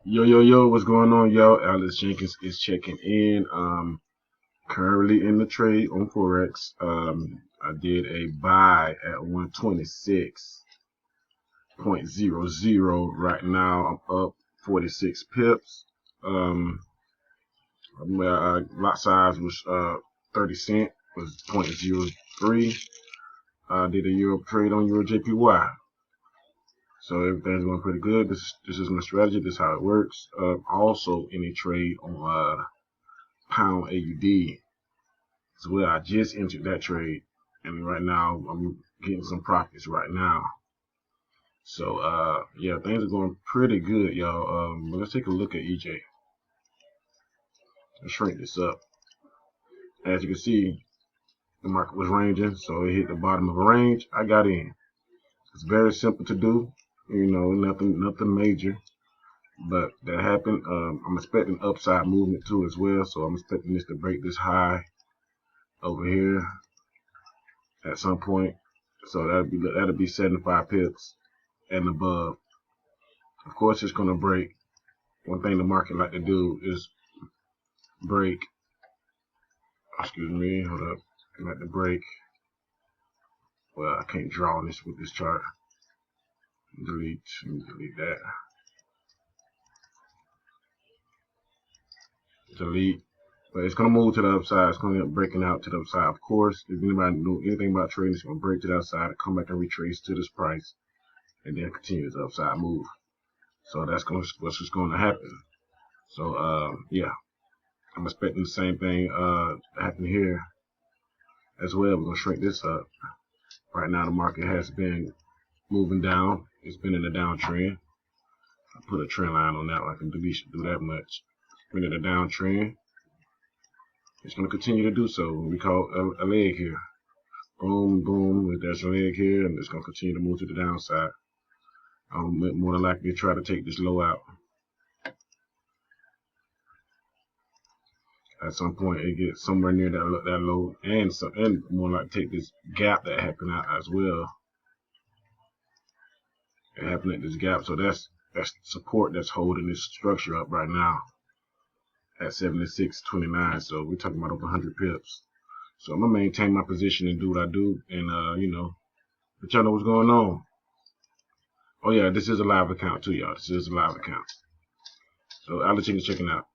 Yo, what's going on, yo? Alex Jenkins is checking in. Currently in the trade on Forex. I did a buy at 126.00. Right now, I'm up 46 pips. Um, my lot size was 30 cent, was 0.03. I did a Euro trade on Euro JPY. So everything's going pretty good. This is my strategy. This is how it works. Also in a trade on pound AUD as well. I just entered that trade, and right now I'm getting some profits right now. So yeah, things are going pretty good, y'all. But let's take a look at EJ. Let's shrink this up. As you can see, the market was ranging, so it hit the bottom of a range. I got in. It's very simple to do. Nothing major. But that happened. I'm expecting upside movement too as well, so I'm expecting this to break this high over here at some point. So that'll be 75 pips and above. Of course, it's gonna break. One thing the market like to do is break. Excuse me, hold up. They like to break. Well, I can't draw this with this chart. Delete that. Delete. But it's gonna move to the upside. It's gonna end up breaking out to the upside. Of course, if anybody know anything about trading, it's gonna break to the upside, come back and retrace to this price, and then continue the upside move. So that's what's just going to happen. So yeah, I'm expecting the same thing to happen here as well. We're gonna shrink this up. Right now, the market has been moving down. It's been in a downtrend. I put a trend line on that. I can do that much. It's been in a downtrend. It's going to continue to do so. We call a leg here. Boom, boom. There's a leg here, and it's going to continue to move to the downside. I'm more than likely to try to take this low out. At some point, it gets somewhere near that low, and more like take this gap that happened out as well. It happened at this gap, so that's support that's holding this structure up right now at 76.29. So we're talking about over 100 pips. So I'm gonna maintain my position and do what I do, and let y'all know what's going on. Oh yeah, this is a live account too, y'all. This is a live account. So I'll let you checking out.